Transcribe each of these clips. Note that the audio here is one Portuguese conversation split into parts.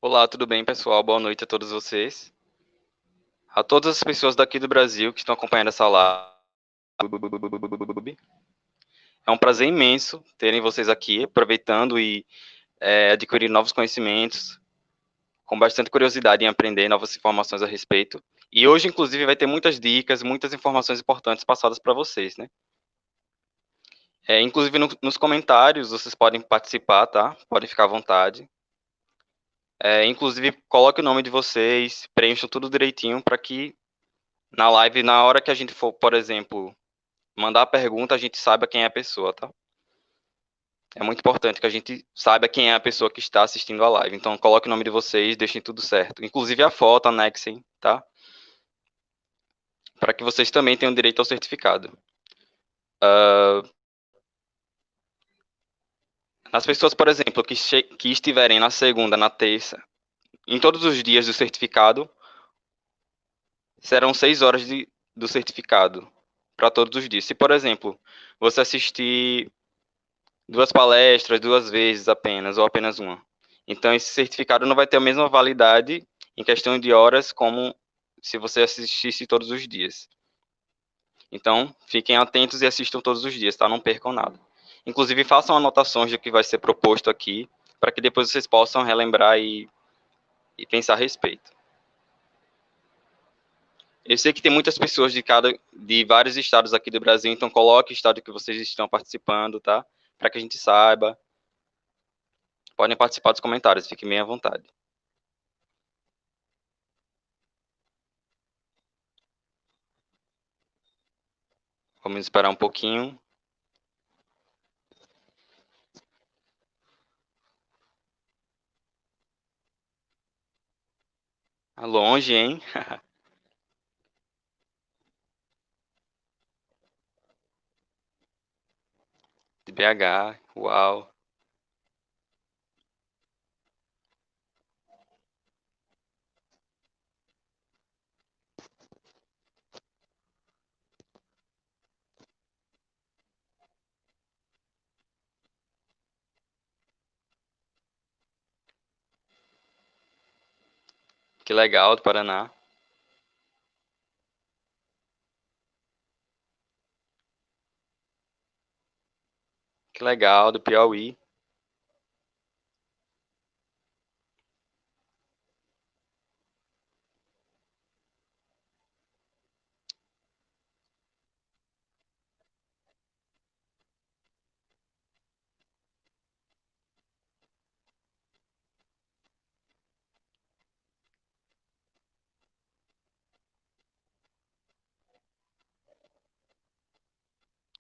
Olá, tudo bem, pessoal? Boa noite a todos vocês. A todas as pessoas daqui do Brasil que estão acompanhando essa live. É um prazer imenso terem vocês aqui, aproveitando e adquirindo novos conhecimentos, com bastante curiosidade em aprender novas informações a respeito. E hoje, inclusive, vai ter muitas dicas, muitas informações importantes passadas para vocês, né? Inclusive, nos comentários, vocês podem participar, tá? Podem ficar à vontade. Inclusive, coloque o nome de vocês, preencham tudo direitinho para que na live, na hora que a gente for, por exemplo, mandar a pergunta, a gente saiba quem é a pessoa, tá? É muito importante que a gente saiba quem é a pessoa que está assistindo a live. Então, coloque o nome de vocês, deixem tudo certo. Inclusive a foto, anexem, tá? Para que vocês também tenham direito ao certificado. As pessoas, por exemplo, que estiverem na segunda, na terça, em todos os dias do certificado, serão 6 horas do certificado para todos os dias. Se, por exemplo, você assistir duas palestras, duas vezes apenas, ou apenas uma. Então, esse certificado não vai ter a mesma validade em questão de horas como se você assistisse todos os dias. Então, fiquem atentos e assistam todos os dias, tá? Não percam nada. Inclusive, façam anotações do que vai ser proposto aqui, para que depois vocês possam relembrar e pensar a respeito. Eu sei que tem muitas pessoas de vários estados aqui do Brasil, então coloque o estado que vocês estão participando, tá? Para que a gente saiba. Podem participar dos comentários, fiquem bem à vontade. Vamos esperar um pouquinho. Ah, longe, hein? De BH. Uau. Que legal, do Paraná. Que legal, do Piauí.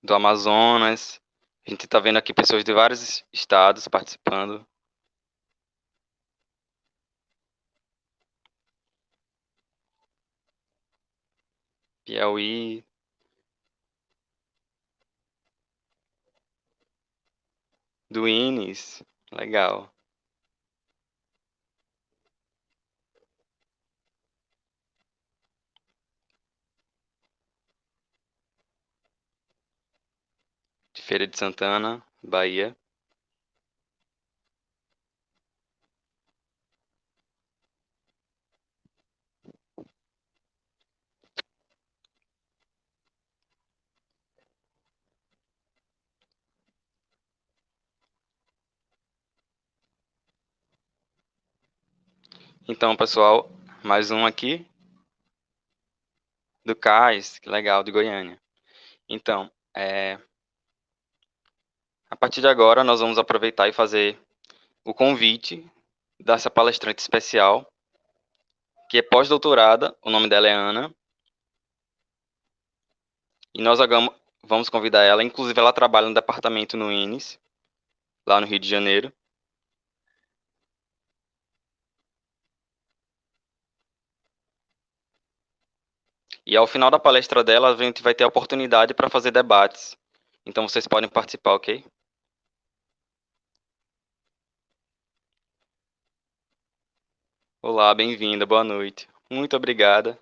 Do Amazonas. A gente tá vendo aqui pessoas de vários estados participando. Piauí. Do Inis. Legal. De Feira de Santana, Bahia. Então, pessoal, mais um aqui. Do Cais. Que legal, de Goiânia. Então, a partir de agora, nós vamos aproveitar e fazer o convite dessa palestrante especial, que é pós-doutorada. O nome dela é Ana. E nós vamos convidar ela. Inclusive, ela trabalha no departamento no INES, lá no Rio de Janeiro. E ao final da palestra dela, a gente vai ter a oportunidade para fazer debates. Então, vocês podem participar, ok? Olá, bem-vinda, boa noite. Muito obrigada.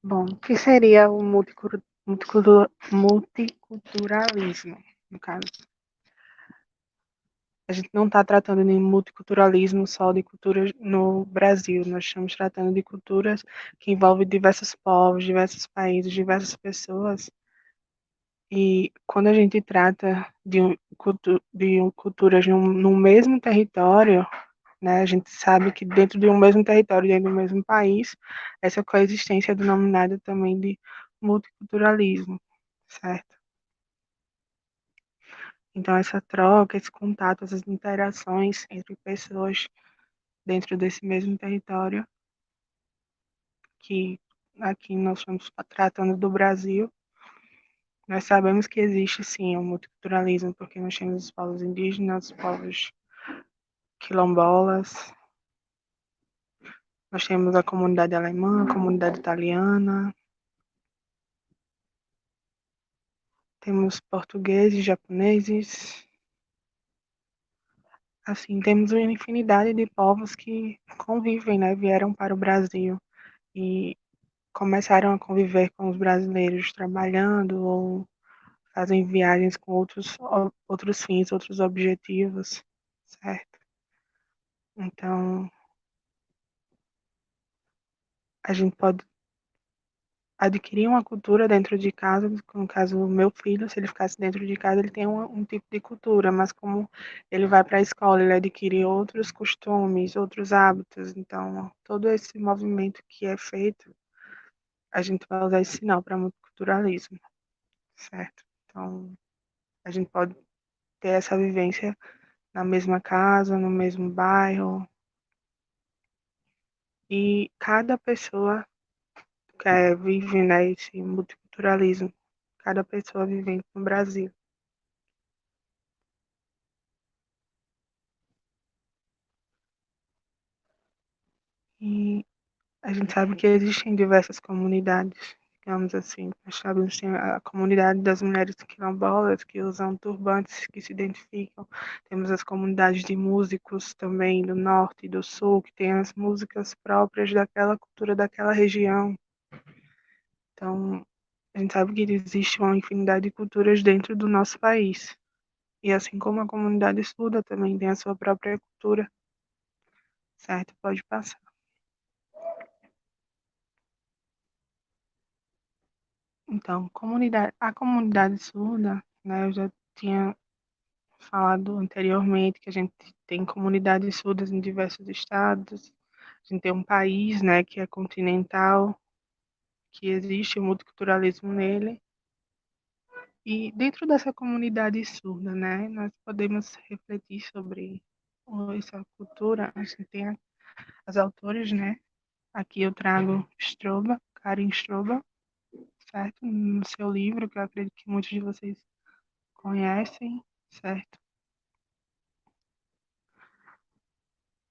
Bom, o que seria o multiculturalismo, no caso? A gente não está tratando de multiculturalismo só de culturas no Brasil, nós estamos tratando de culturas que envolvem diversos povos, diversos países, diversas pessoas. E quando a gente trata de culturas num mesmo território, né, a gente sabe que dentro de um mesmo território, dentro do mesmo país, essa coexistência é denominada também de multiculturalismo, certo? Então, essa troca, esse contato, essas interações entre pessoas dentro desse mesmo território, que aqui nós estamos tratando do Brasil, nós sabemos que existe sim o multiculturalismo, porque nós temos os povos indígenas, os povos quilombolas, nós temos a comunidade alemã, a comunidade italiana, temos portugueses, japoneses, assim, temos uma infinidade de povos que convivem, né, vieram para o Brasil e começaram a conviver com os brasileiros trabalhando ou fazem viagens com outros fins, outros objetivos, certo? Então, a gente pode adquirir uma cultura dentro de casa, no caso, o meu filho, se ele ficasse dentro de casa, ele tem um tipo de cultura, mas como ele vai para a escola, ele adquire outros costumes, outros hábitos, então, todo esse movimento que é feito, a gente vai usar esse sinal para multiculturalismo, certo? Então, a gente pode ter essa vivência na mesma casa, no mesmo bairro, e cada pessoa vive, né, esse multiculturalismo, cada pessoa vivendo no Brasil. E a gente sabe que existem diversas comunidades, digamos assim. Nós sabemos que tem a comunidade das mulheres quilombolas que usam turbantes, que se identificam. Temos as comunidades de músicos também do norte e do sul, que têm as músicas próprias daquela cultura daquela região. Então, a gente sabe que existe uma infinidade de culturas dentro do nosso país. E assim como a comunidade surda também tem a sua própria cultura, certo? Pode passar. Então, a comunidade surda, né, eu já tinha falado anteriormente que a gente tem comunidades surdas em diversos estados, a gente tem um país, né, que é continental, que existe o multiculturalismo nele, e dentro dessa comunidade surda, né, nós podemos refletir sobre essa cultura, a gente tem as autores, né, aqui eu trago Stroba, Karin Stroba, certo? No seu livro, que eu acredito que muitos de vocês conhecem, certo?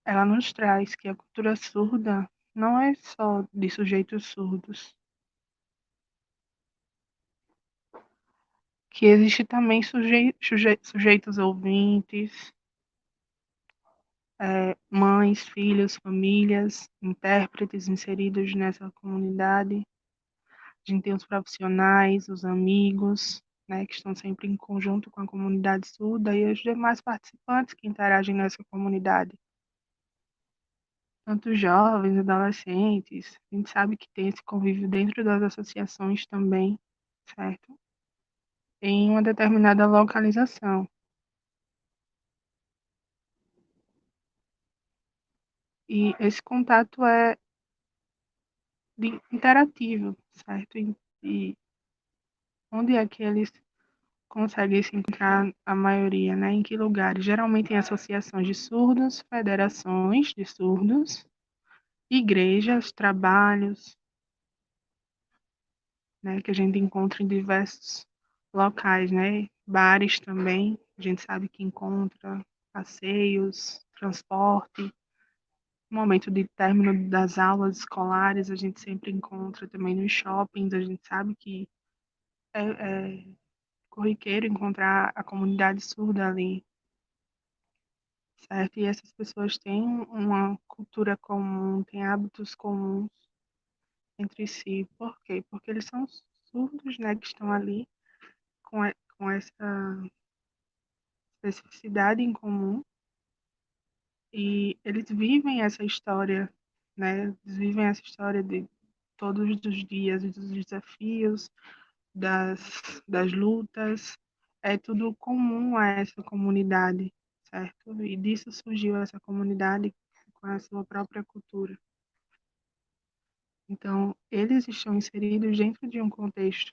Ela nos traz que a cultura surda não é só de sujeitos surdos, que existe também sujeitos ouvintes, mães, filhos, famílias, intérpretes inseridos nessa comunidade. A gente tem os profissionais, os amigos, né, que estão sempre em conjunto com a comunidade surda e os demais participantes que interagem nessa comunidade. Tanto jovens, adolescentes, a gente sabe que tem esse convívio dentro das associações também, certo? Em uma determinada localização. E esse contato é interativo, certo? E onde é que eles conseguem se encontrar a maioria, né? Em que lugares? Geralmente em associações de surdos, federações de surdos, igrejas, trabalhos, né? Que a gente encontra em diversos locais, né? Bares também, a gente sabe que encontra passeios, transporte. No momento de término das aulas escolares, a gente sempre encontra também nos shoppings, a gente sabe que é corriqueiro encontrar a comunidade surda ali, certo? E essas pessoas têm uma cultura comum, têm hábitos comuns, entre si. Por quê? Porque eles são surdos, né, que estão ali com essa especificidade em comum e eles vivem essa história, né? Eles vivem essa história de todos os dias, dos desafios, das lutas. É tudo comum a essa comunidade, certo? E disso surgiu essa comunidade com a sua própria cultura. Então, eles estão inseridos dentro de um contexto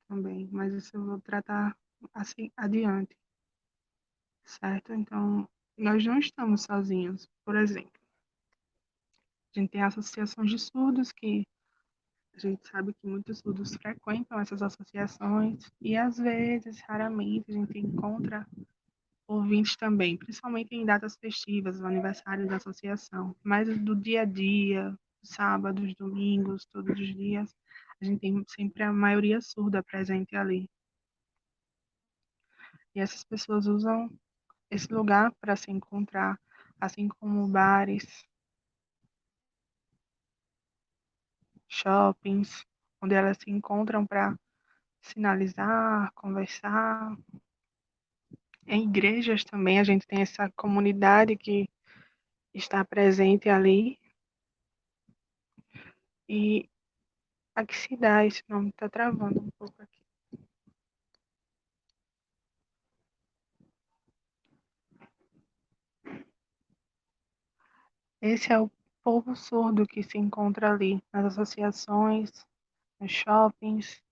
também, mas isso eu vou tratar assim adiante, certo? Então, nós não estamos sozinhos. Por exemplo, a gente tem associações de surdos que a gente sabe que muitos surdos frequentam essas associações e às vezes, raramente, a gente encontra ouvintes também, principalmente em datas festivas, o aniversário da associação, mas do dia a dia, sábados, domingos, todos os dias, a gente tem sempre a maioria surda presente ali. E essas pessoas usam esse lugar para se encontrar, assim como bares, shoppings, onde elas se encontram para sinalizar, conversar. Em igrejas também a gente tem essa comunidade que está presente ali. E a que se dá esse nome está travando um pouco aqui. Esse é o povo surdo que se encontra ali, nas associações, nos shoppings,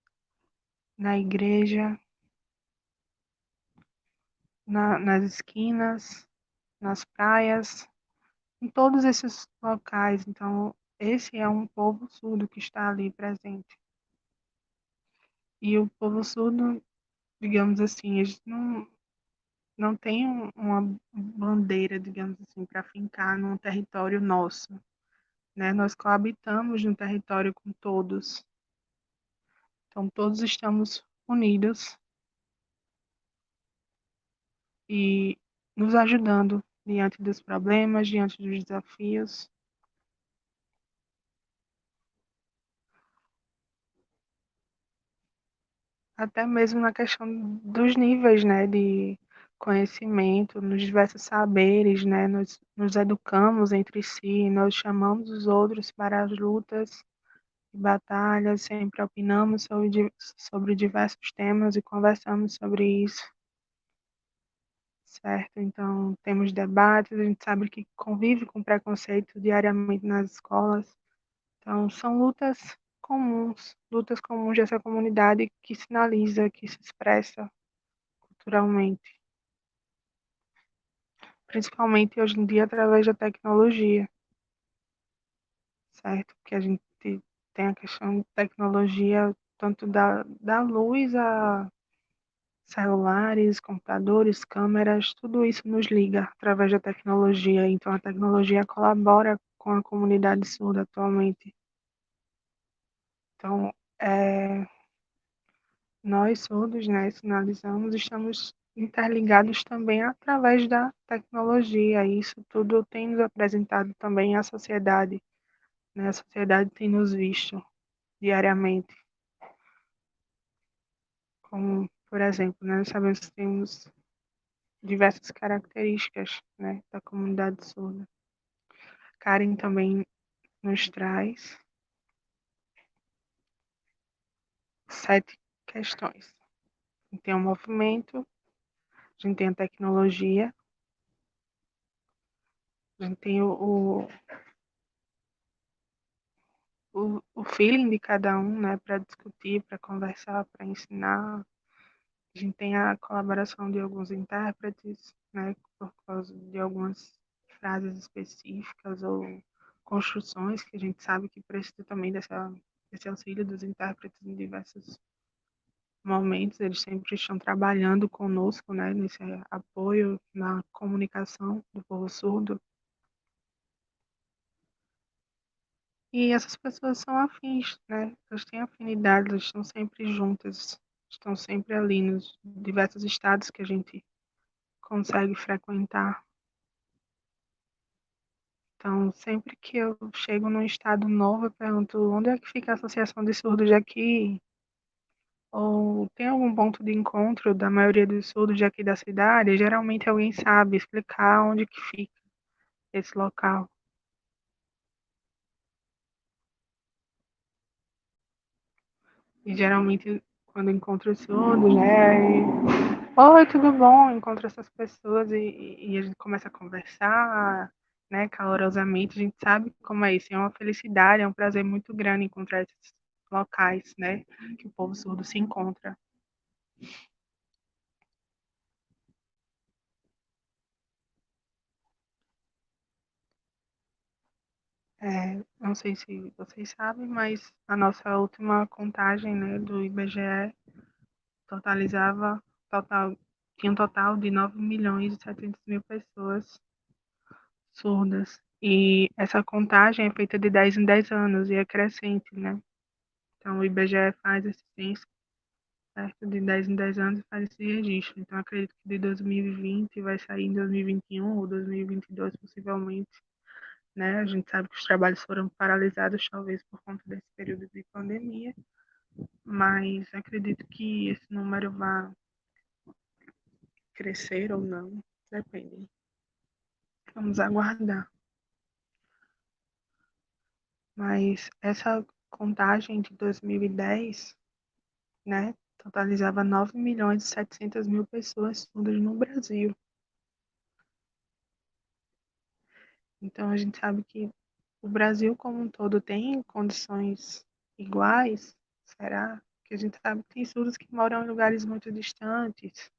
na igreja, nas esquinas, nas praias, em todos esses locais. Então, esse é um povo surdo que está ali presente. E o povo surdo, digamos assim, eles não tem uma bandeira, digamos assim, para fincar num território nosso, né? Nós coabitamos no território com todos. Então, todos estamos unidos e nos ajudando diante dos problemas, diante dos desafios, até mesmo na questão dos níveis, né, de conhecimento, nos diversos saberes, né, nós nos educamos entre si, nós chamamos os outros para as lutas e batalhas, sempre opinamos sobre diversos temas e conversamos sobre isso, certo? Então, temos debates, a gente sabe que convive com preconceito diariamente nas escolas. Então, são lutas comuns dessa comunidade que sinaliza, que se expressa culturalmente, principalmente hoje em dia através da tecnologia, certo? Porque a gente tem a questão de tecnologia, tanto da luz a celulares, computadores, câmeras, tudo isso nos liga através da tecnologia. Então, a tecnologia colabora com a comunidade surda atualmente. Então, nós surdos, né, sinalizamos, estamos interligados também através da tecnologia. Isso tudo tem nos apresentado também à sociedade, né? A sociedade tem nos visto diariamente, como, por exemplo, né, nós sabemos que temos diversas características, né, da comunidade surda. Karen também nos traz 7 questões. A gente tem o movimento, a gente tem a tecnologia, a gente tem o feeling de cada um, né, para discutir, para conversar, para ensinar. A gente tem a colaboração de alguns intérpretes, né, por causa de algumas frases específicas ou construções que a gente sabe que precisa também desse auxílio dos intérpretes em diversos momentos. Eles sempre estão trabalhando conosco, né, nesse apoio na comunicação do povo surdo. E essas pessoas são afins, né? Elas têm afinidade, elas estão sempre juntas, estão sempre ali nos diversos estados que a gente consegue frequentar. Então, sempre que eu chego num estado novo, eu pergunto onde é que fica a Associação de Surdos de aqui? Ou tem algum ponto de encontro da maioria dos surdos de aqui da cidade? Geralmente alguém sabe explicar onde que fica esse local. E geralmente, quando encontro os surdos, né? Oi, tudo bom? Encontro essas pessoas e a gente começa a conversar, né, calorosamente. A gente sabe como é isso. É uma felicidade, é um prazer muito grande encontrar esses locais, né, que o povo surdo se encontra. Não sei se vocês sabem, mas a nossa última contagem, né, do IBGE totalizava total, tinha um total de 9.700.000 pessoas surdas. E essa contagem é feita de 10 em 10 anos e é crescente, né? Então o IBGE faz esse censo, certo? De 10 em 10 anos e faz esse registro. Então acredito que de 2020 vai sair em 2021 ou 2022 possivelmente, né? A gente sabe que os trabalhos foram paralisados talvez por conta desse período de pandemia, mas acredito que esse número vai crescer ou não, depende. Vamos aguardar. Mas essa contagem de 2010, né, totalizava 9.700.000 pessoas surdas no Brasil. Então a gente sabe que o Brasil como um todo tem condições iguais, será? Que a gente sabe que tem surdos que moram em lugares muito distantes,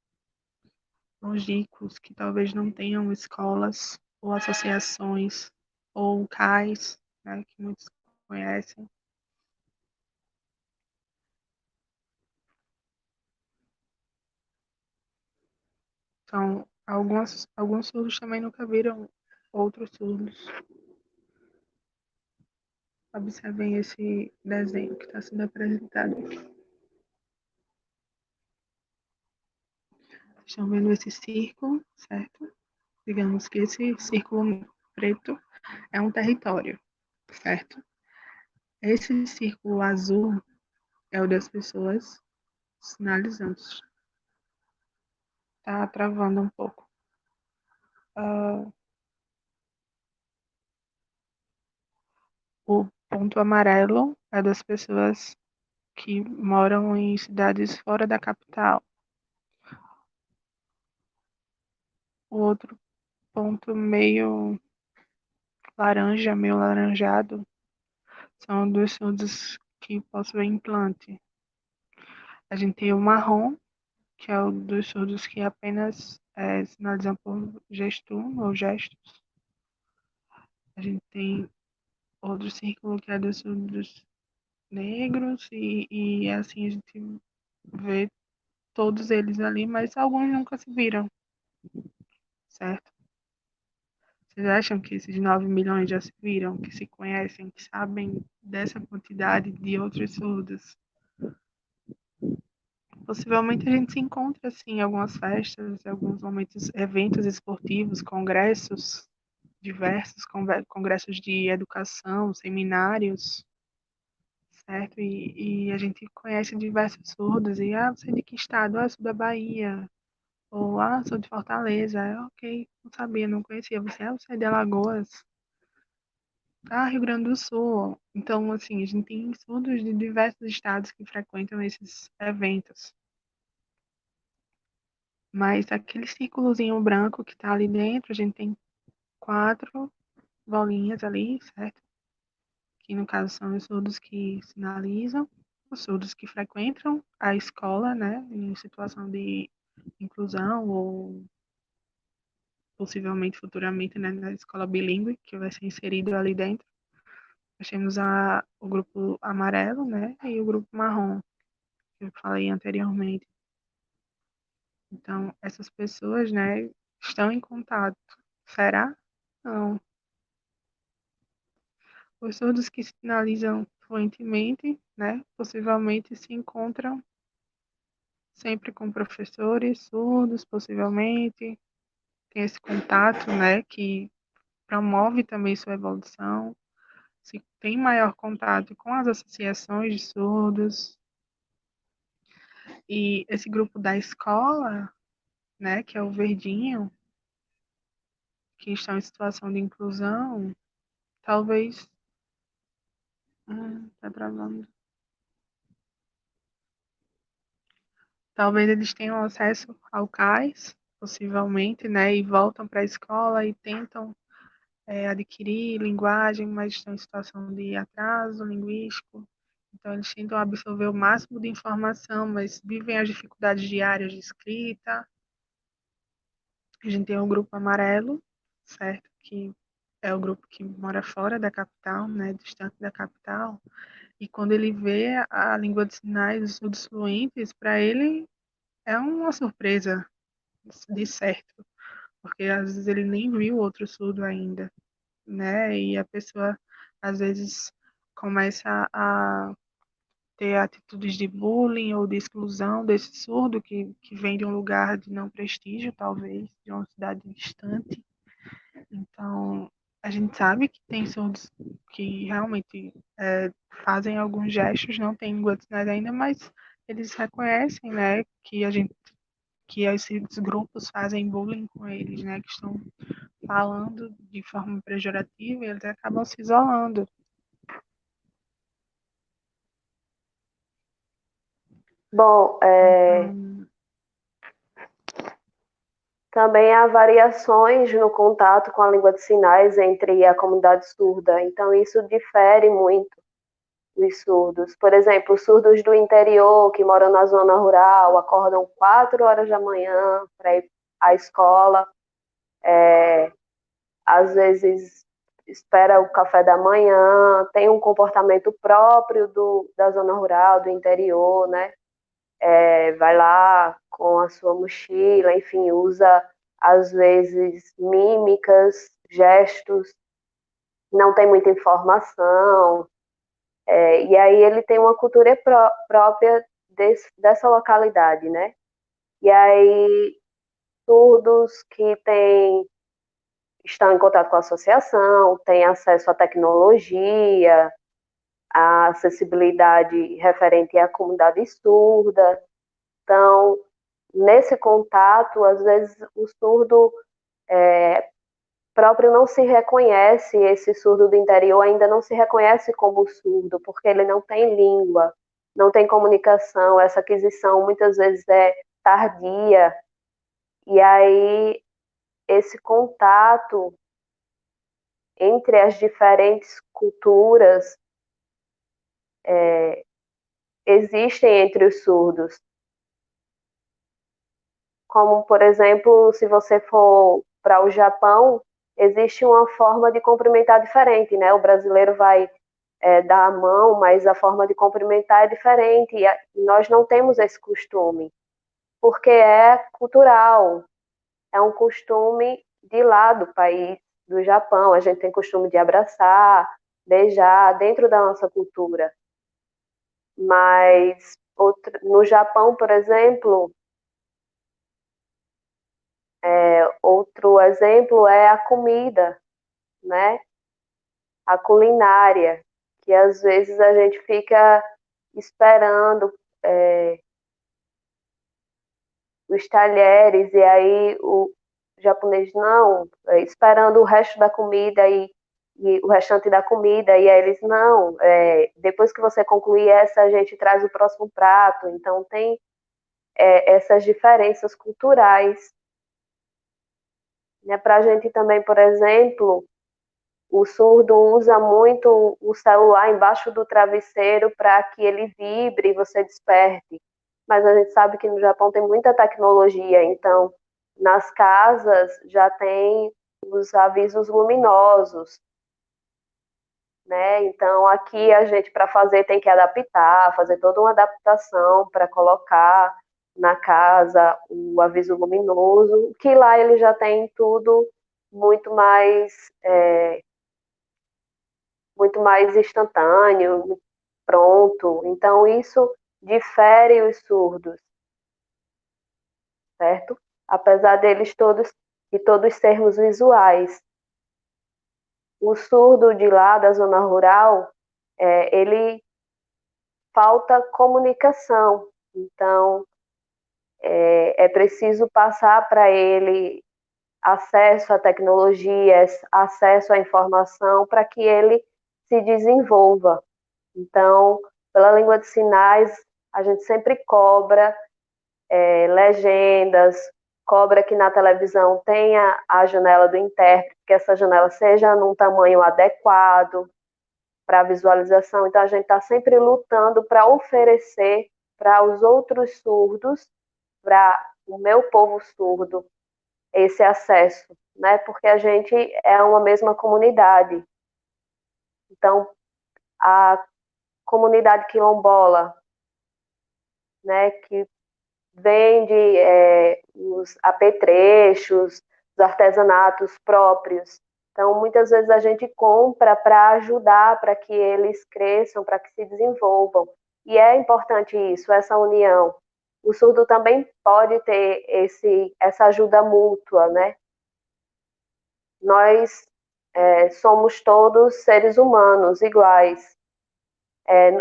longínquos, que talvez não tenham escolas ou associações ou CAIs, né, que muitos conhecem. Então, alguns surdos também nunca viram outros surdos. Observem esse desenho que está sendo apresentado aqui. Estão vendo esse círculo, certo? Digamos que esse círculo preto é um território, certo? Esse círculo azul é o das pessoas sinalizantes. Tá travando um pouco. Uh, o ponto amarelo é das pessoas que moram em cidades fora da capital. O outro ponto meio laranjado, são dos surdos que possuem implante. A gente tem o marrom, que é o dos surdos que apenas sinalizam por gesto ou gestos. A gente tem outro círculo que é dos surdos negros e assim a gente vê todos eles ali, mas alguns nunca se viram, certo? Vocês acham que esses 9 milhões já se viram, que se conhecem, que sabem dessa quantidade de outros surdos? Possivelmente a gente se encontra assim em algumas festas, em alguns momentos, eventos esportivos, congressos diversos, congressos de educação, seminários, certo? E a gente conhece diversos surdos e você é de que estado? Ah, eu sou da Bahia. Ou sou de Fortaleza. Ok, não sabia, não conhecia. Você é de Alagoas. Rio Grande do Sul. Então, assim, a gente tem surdos de diversos estados que frequentam esses eventos. Mas aquele círculozinho branco que está ali dentro, a gente tem 4 bolinhas ali, certo? Que no caso são os surdos que sinalizam, os surdos que frequentam a escola, né? Em situação de inclusão ou possivelmente futuramente, né, na escola bilíngue, que vai ser inserido ali dentro. Nós temos o grupo amarelo, né? E o grupo marrom, que eu falei anteriormente. Então, essas pessoas, né, estão em contato. Será? Não. Os surdos que sinalizam fluentemente, né, possivelmente se encontram sempre com professores surdos, possivelmente, tem esse contato, né, que promove também sua evolução, se tem maior contato com as associações de surdos. E esse grupo da escola, né, que é o verdinho, que estão em situação de inclusão, talvez. Tá travando. Talvez eles tenham acesso ao CAIS, possivelmente, né, e voltam para a escola e tentam adquirir linguagem, mas estão em situação de atraso linguístico. Então, eles tentam absorver o máximo de informação, mas vivem as dificuldades diárias de escrita. A gente tem o grupo amarelo, certo? Que é o grupo que mora fora da capital, né, distante da capital. E quando ele vê a língua de sinais dos surdos fluentes, para ele é uma surpresa, de certo, porque às vezes ele nem viu outro surdo ainda, né? E a pessoa às vezes começa a ter atitudes de bullying ou de exclusão desse surdo que vem de um lugar de não prestígio, talvez, de uma cidade distante. Então, a gente sabe que tem surdos que realmente fazem alguns gestos, não tem língua de sinais ainda, mas eles reconhecem, né, que esses grupos fazem bullying com eles, né, que estão falando de forma pejorativa e eles acabam se isolando. Bom, Então, também há variações no contato com a língua de sinais entre a comunidade surda, então isso difere muito dos surdos. Por exemplo, os surdos do interior que moram na zona rural acordam 4 horas da manhã para ir à escola, às vezes espera o café da manhã, tem um comportamento próprio da zona rural, do interior, né? Vai lá com a sua mochila, enfim, usa às vezes mímicas, gestos, não tem muita informação, e aí ele tem uma cultura própria dessa localidade, né? E aí surdos que estão em contato com a associação, têm acesso à tecnologia, à acessibilidade referente à comunidade surda. Então, nesse contato, às vezes o surdo próprio não se reconhece, esse surdo do interior ainda não se reconhece como surdo, porque ele não tem língua, não tem comunicação, essa aquisição muitas vezes é tardia, e aí esse contato entre as diferentes culturas existem entre os surdos. Como, por exemplo, se você for para o Japão, existe uma forma de cumprimentar diferente, né? O brasileiro vai dar a mão, mas a forma de cumprimentar é diferente. E nós não temos esse costume, porque é cultural, é um costume de lá do país, do Japão. A gente tem costume de abraçar, beijar, dentro da nossa cultura. Mas no Japão, por exemplo, outro exemplo é a comida, né? A culinária, que às vezes a gente fica esperando os talheres e aí o japonês não, esperando o resto da comida e o restante da comida e aí eles não, depois que você concluir essa a gente traz o próximo prato. Então tem essas diferenças culturais, né? Para a gente também, por exemplo, o surdo usa muito o celular embaixo do travesseiro para que ele vibre e você desperte. Mas a gente sabe que no Japão tem muita tecnologia, então nas casas já tem os avisos luminosos, né? Então aqui a gente para fazer tem que adaptar, fazer toda uma adaptação para colocar na casa o aviso luminoso, que lá ele já tem tudo muito mais muito mais instantâneo, pronto. Então, isso difere os surdos, certo? Apesar deles todos, de todos sermos visuais. o surdo de lá da zona rural, ele falta comunicação. Então, é preciso passar para ele acesso a tecnologias, acesso à informação, para que ele se desenvolva. Então, pela língua de sinais, a gente sempre cobra legendas, cobra que na televisão tenha a janela do intérprete, que essa janela seja num tamanho adequado para a visualização. Então, a gente está sempre lutando para oferecer para os outros surdos, para o meu povo surdo, esse acesso, né? Porque a gente é uma mesma comunidade. Então, a comunidade quilombola, né, que vende os apetrechos, os artesanatos próprios. Então, muitas vezes a gente compra para ajudar, para que eles cresçam, para que se desenvolvam. E é importante isso, essa união. O surdo também pode ter essa ajuda mútua, né? Nós somos todos seres humanos iguais.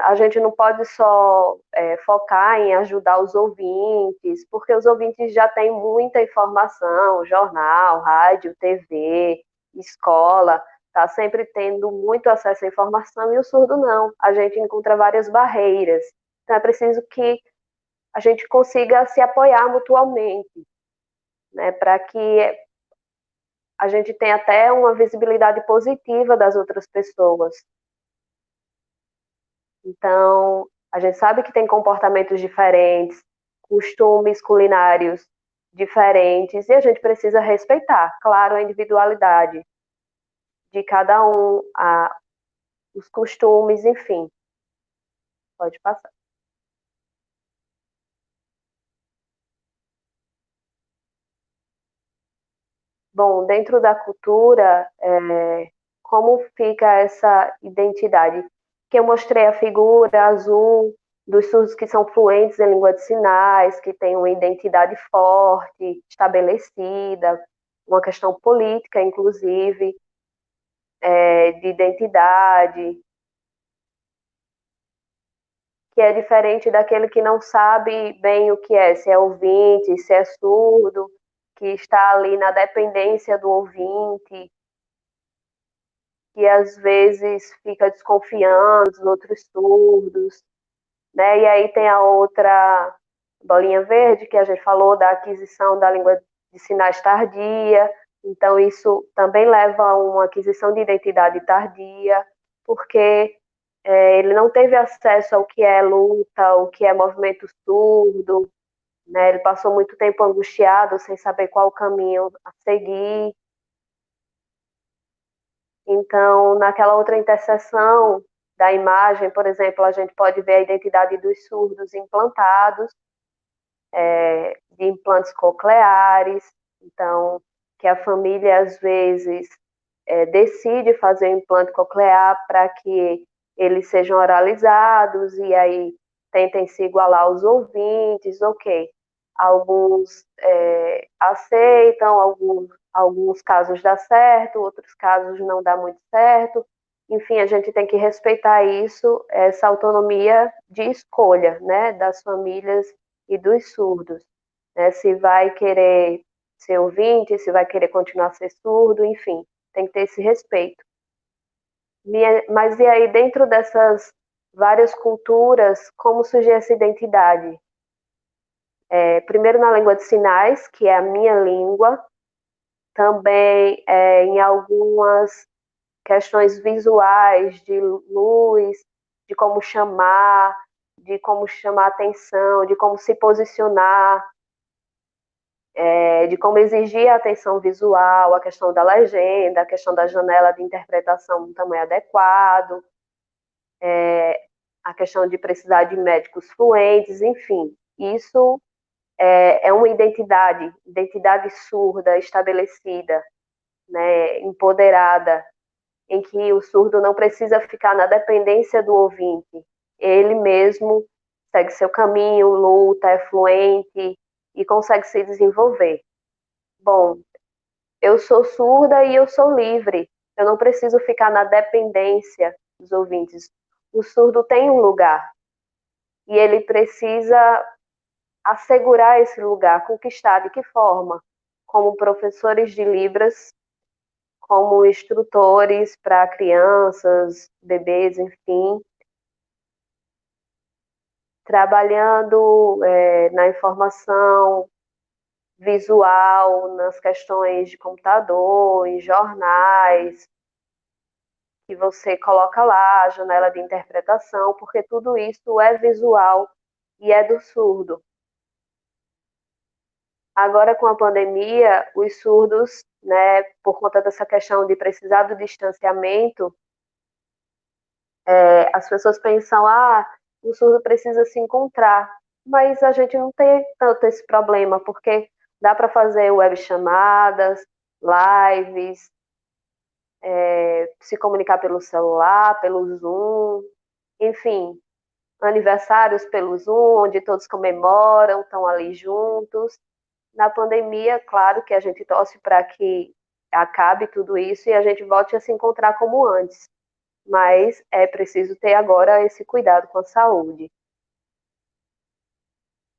A gente não pode só focar em ajudar os ouvintes, porque os ouvintes já têm muita informação, jornal, rádio, TV, escola, está sempre tendo muito acesso à informação, e o surdo não. A gente encontra várias barreiras. Então é preciso que a gente consiga se apoiar mutuamente, né, para que a gente tenha até uma visibilidade positiva das outras pessoas. Então, a gente sabe que tem comportamentos diferentes, costumes culinários diferentes, e a gente precisa respeitar, claro, a individualidade de cada um, os costumes, enfim. Pode passar. Bom, dentro da cultura, como fica essa identidade? Que eu mostrei a figura azul dos surdos que são fluentes em língua de sinais, que têm uma identidade forte, estabelecida, uma questão política, inclusive, de identidade, que é diferente daquele que não sabe bem o que é, se é ouvinte, se é surdo, que está ali na dependência do ouvinte, que às vezes fica desconfiando dos outros surdos, né? E aí tem a outra bolinha verde que a gente falou da aquisição da língua de sinais tardia. Então isso também leva a uma aquisição de identidade tardia, porque ele não teve acesso ao que é luta, ao que é movimento surdo, né? Ele passou muito tempo angustiado, sem saber qual o caminho a seguir. Então, naquela outra interseção da imagem, por exemplo, a gente pode ver a identidade dos surdos implantados, de implantes cocleares, então, que a família, às vezes, decide fazer o implante coclear para que eles sejam oralizados e aí tentem se igualar aos ouvintes, ok. Alguns aceitam, alguns casos dá certo, outros casos não dá muito certo. Enfim, a gente tem que respeitar isso, essa autonomia de escolha, né, das famílias e dos surdos, né, se vai querer ser ouvinte, se vai querer continuar a ser surdo, enfim, tem que ter esse respeito. Mas e aí, dentro dessas várias culturas, como surge essa identidade? Primeiro na língua de sinais, que é a minha língua, também em algumas questões visuais, de luz, de como chamar atenção, de como se posicionar, de como exigir a atenção visual, a questão da legenda, a questão da janela de interpretação no tamanho adequado, a questão de precisar de médicos fluentes, enfim, isso é uma identidade surda estabelecida, né, empoderada, em que o surdo não precisa ficar na dependência do ouvinte, ele mesmo segue seu caminho, luta, é fluente e consegue se desenvolver. Bom, eu sou surda e eu sou livre, Eu não preciso ficar na dependência dos ouvintes. O surdo tem um lugar e ele precisa assegurar esse lugar, conquistar de que forma? Como professores de Libras, como instrutores para crianças, bebês, enfim, trabalhando na informação visual, nas questões de computador, em jornais, que você coloca lá, a janela de interpretação, porque tudo isso é visual e é do surdo. Agora, com a pandemia, os surdos, né, por conta dessa questão de precisar do distanciamento, as pessoas pensam, o surdo precisa se encontrar, mas a gente não tem tanto esse problema, porque dá para fazer web chamadas, lives, se comunicar pelo celular, pelo Zoom, enfim, aniversários pelo Zoom, onde todos comemoram, estão ali juntos. Na pandemia, claro que a gente torce para que acabe tudo isso e a gente volte a se encontrar como antes, mas é preciso ter agora esse cuidado com a saúde.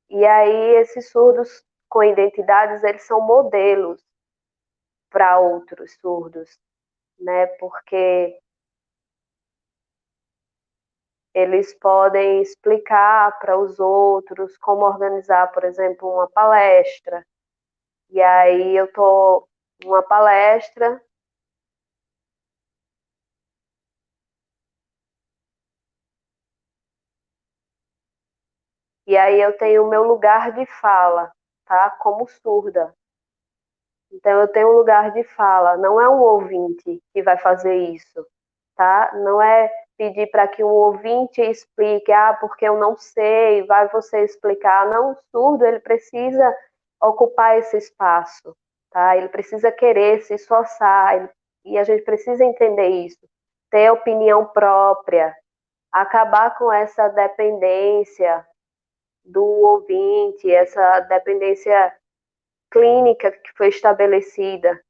E aí, esses surdos com identidades, eles são modelos para outros surdos, né? Porque eles podem explicar para os outros como organizar, por exemplo, uma palestra. E aí eu tô numa palestra e aí eu tenho o meu lugar de fala, tá? Como surda. Então eu tenho um lugar de fala, não é um ouvinte que vai fazer isso, tá? Não é pedir para que um ouvinte explique, porque eu não sei, vai você explicar. Não, o surdo, ele precisa ocupar esse espaço, tá? Ele precisa querer se esforçar, e a gente precisa entender isso, ter opinião própria, acabar com essa dependência do ouvinte, essa dependência clínica que foi estabelecida,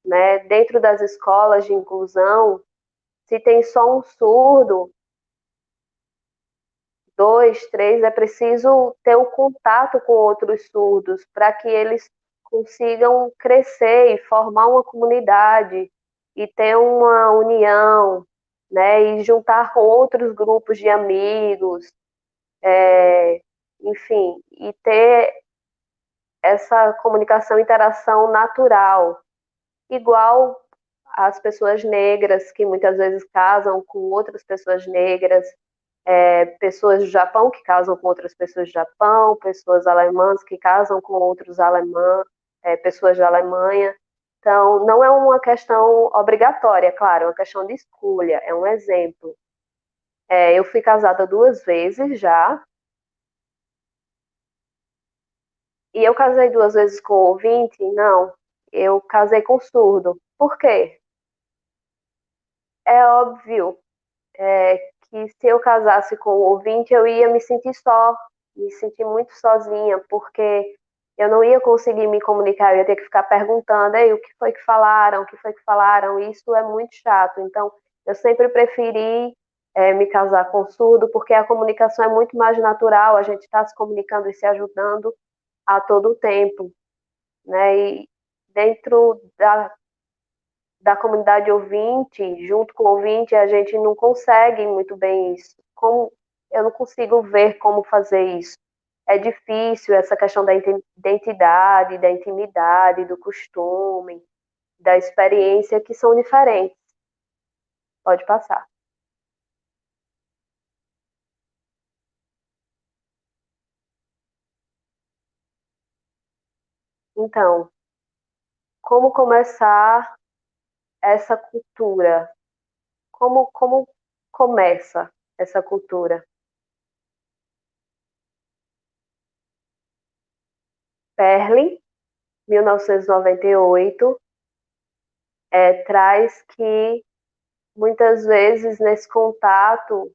né? Dentro das escolas de inclusão, se tem só um surdo, dois, três, é preciso ter o contato com outros surdos para que eles consigam crescer e formar uma comunidade e ter uma união, né? E juntar com outros grupos de amigos, enfim, e ter essa comunicação, interação natural, igual as pessoas negras que muitas vezes casam com outras pessoas negras, pessoas do Japão que casam com outras pessoas do Japão, pessoas alemãs que casam com outros alemães, pessoas da Alemanha. Então, não é uma questão obrigatória, claro, é uma questão de escolha, é um exemplo. Eu fui casada 2 vezes já, e eu casei 2 vezes com ouvinte? Não, eu casei com surdo. Por quê? É óbvio que se eu casasse com o ouvinte, eu ia me sentir só, me sentir muito sozinha, porque eu não ia conseguir me comunicar, eu ia ter que ficar perguntando, ei, o que foi que falaram, o que foi que falaram, isso é muito chato. Então, eu sempre preferi me casar com surdo, porque a comunicação é muito mais natural, a gente está se comunicando e se ajudando a todo tempo, né? E dentro da comunidade ouvinte, junto com o ouvinte, a gente não consegue muito bem isso. Como eu não consigo ver como fazer isso. É difícil essa questão da identidade, da intimidade, do costume, da experiência, que são diferentes. Pode passar. Então, como começar essa cultura? Como começa essa cultura? Perlin, 1998, traz que muitas vezes nesse contato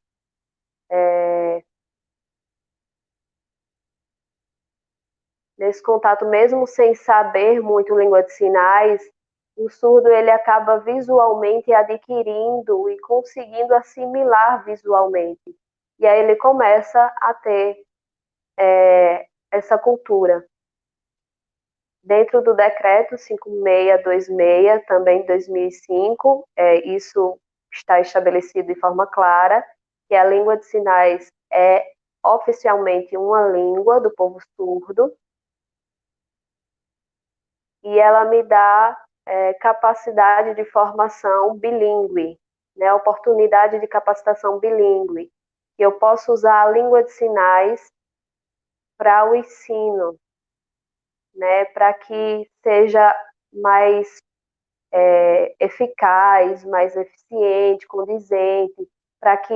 mesmo sem saber muito língua de sinais, o surdo ele acaba visualmente adquirindo e conseguindo assimilar visualmente. E aí ele começa a ter essa cultura. Dentro do decreto 5626, também de 2005, isso está estabelecido de forma clara, que a língua de sinais é oficialmente uma língua do povo surdo, e ela me dá capacidade de formação bilíngue, né, oportunidade de capacitação bilíngue. Eu posso usar a língua de sinais para o ensino, né, para que seja mais eficaz, mais eficiente, condizente, para que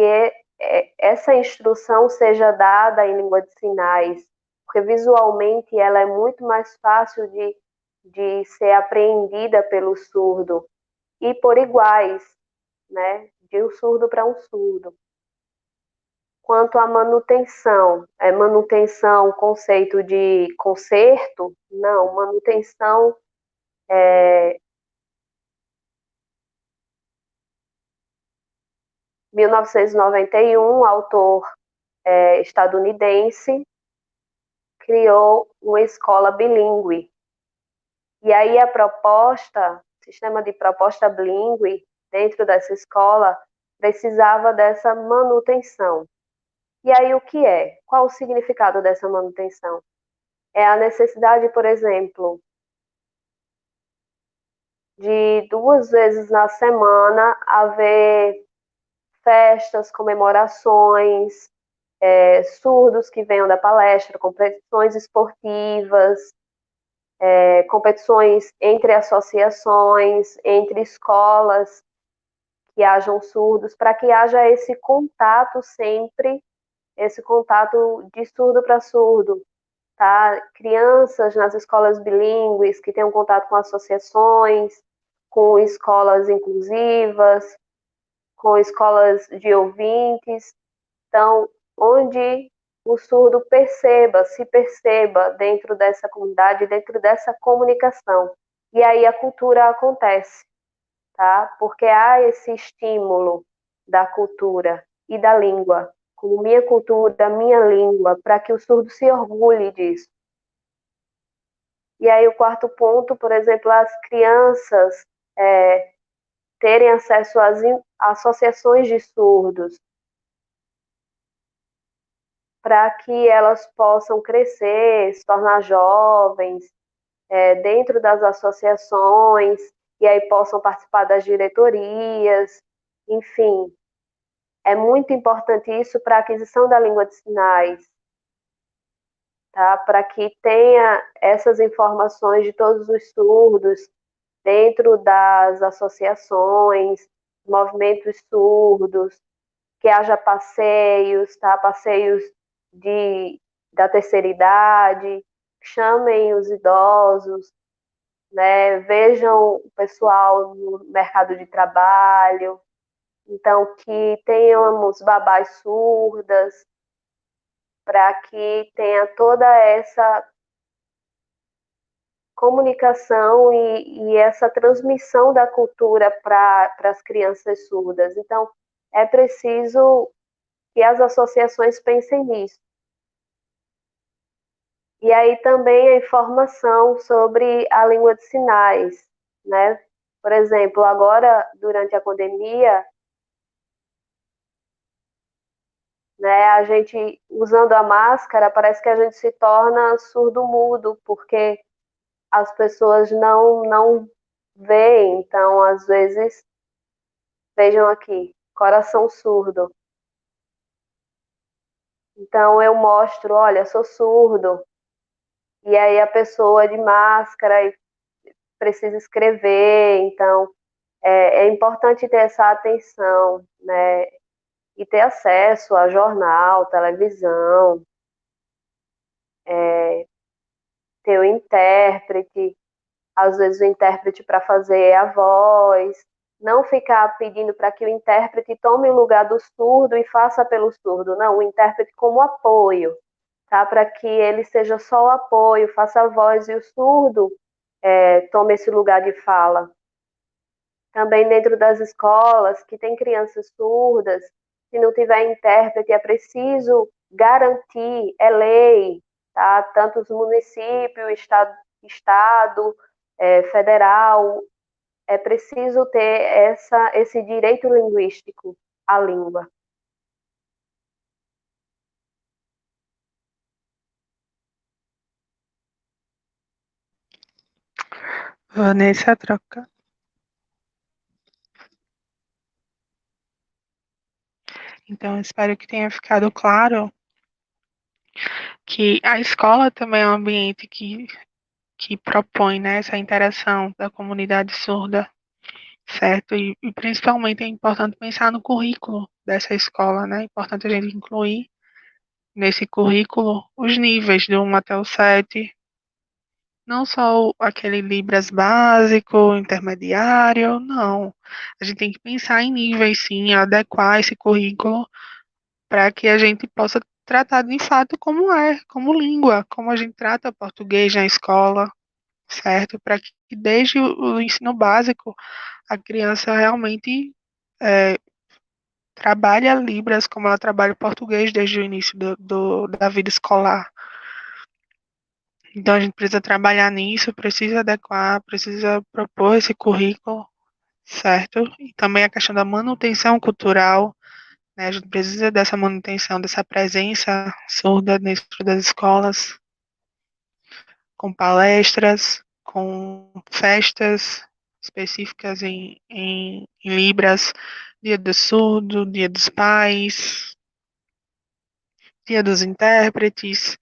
essa instrução seja dada em língua de sinais, porque visualmente ela é muito mais fácil de ser apreendida pelo surdo, e por iguais, né, de um surdo para um surdo. Quanto à manutenção, manutenção, conceito de conserto? Não, manutenção 1991, autor estadunidense, criou uma escola bilíngue. E aí a proposta, sistema de proposta bilíngue, dentro dessa escola, precisava dessa manutenção. E aí o que é? Qual o significado dessa manutenção? É a necessidade, por exemplo, de 2 vezes na semana haver festas, comemorações, surdos que venham da palestra, competições esportivas, competições entre associações, entre escolas que hajam surdos, para que haja esse contato sempre, esse contato de surdo para surdo, tá? Crianças nas escolas bilíngues que tenham contato com associações, com escolas inclusivas, com escolas de ouvintes, então, onde o surdo se perceba dentro dessa comunidade, dentro dessa comunicação. E aí a cultura acontece, tá? Porque há esse estímulo da cultura e da língua, como minha cultura, minha língua, para que o surdo se orgulhe disso. E aí o quarto ponto, por exemplo, as crianças terem acesso às associações de surdos, para que elas possam crescer, se tornar jovens, dentro das associações, e aí possam participar das diretorias, enfim. É muito importante isso para a aquisição da língua de sinais, tá? Para que tenha essas informações de todos os surdos dentro das associações, movimentos surdos, que haja passeios, tá? Passeios da terceira idade, chamem os idosos, né? Vejam o pessoal no mercado de trabalho, então que tenhamos babás surdas, para que tenha toda essa comunicação e essa transmissão da cultura para as crianças surdas. Então, é preciso que as associações pensem nisso. E aí também a informação sobre a língua de sinais, né? Por exemplo, agora, durante a pandemia, né, a gente, usando a máscara, parece que a gente se torna surdo-mudo, porque as pessoas não veem. Então, às vezes, vejam aqui, coração surdo. Então, eu mostro, olha, sou surdo. E aí a pessoa de máscara precisa escrever. Então, é importante ter essa atenção, né? E ter acesso a jornal, televisão, ter o intérprete, às vezes o intérprete para fazer a voz, não ficar pedindo para que o intérprete tome o lugar do surdo e faça pelo surdo, não, o intérprete como apoio, tá? Para que ele seja só o apoio, faça a voz e o surdo tome esse lugar de fala. também dentro das escolas que tem crianças surdas, se não tiver intérprete, é preciso garantir, é lei, tá? Tanto os municípios, estado federal, é preciso ter esse direito linguístico à língua. Vanessa troca. Então, espero que tenha ficado claro que a escola também é um ambiente que propõe, né, essa interação da comunidade surda, certo? E principalmente é importante pensar no currículo dessa escola, né? É importante a gente incluir nesse currículo os níveis do 1 até o 7, não só aquele Libras básico, intermediário, não. A gente tem que pensar em níveis, sim, adequar esse currículo para que a gente possa tratar de fato como é, como língua, como a gente trata português na escola, certo? Para que desde o ensino básico a criança realmente é, trabalhe a Libras como ela trabalha o português desde o início da vida escolar. Então a gente precisa trabalhar nisso, precisa adequar, precisa propor esse currículo, certo? E também a questão da manutenção cultural, né? A gente precisa dessa manutenção, dessa presença surda dentro das escolas, com palestras, com festas específicas em Libras, Dia do Surdo, Dia dos Pais, Dia dos Intérpretes,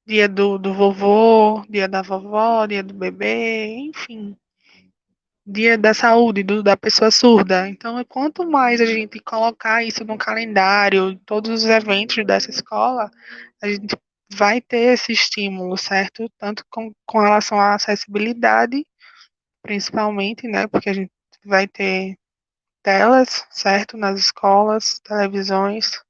Dia do vovô, Dia da vovó, Dia do bebê, enfim. Dia da saúde da pessoa surda. Então, quanto mais a gente colocar isso no calendário, todos os eventos dessa escola, a gente vai ter esse estímulo, certo? Tanto com relação à acessibilidade, principalmente, né? Porque a gente vai ter telas, certo? Nas escolas, televisões.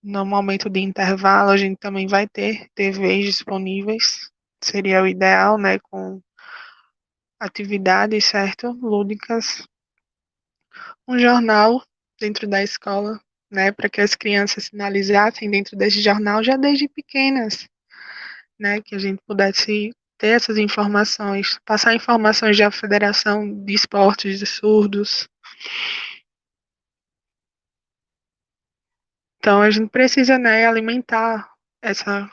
No momento de intervalo, a gente também vai ter TVs disponíveis. Seria o ideal, né? Com atividades, certo? Lúdicas, um jornal dentro da escola, né, para que as crianças sinalizassem dentro desse jornal já desde pequenas, né, que a gente pudesse ter essas informações, passar informações da Federação de Esportes de Surdos. Então a gente precisa, né, alimentar essas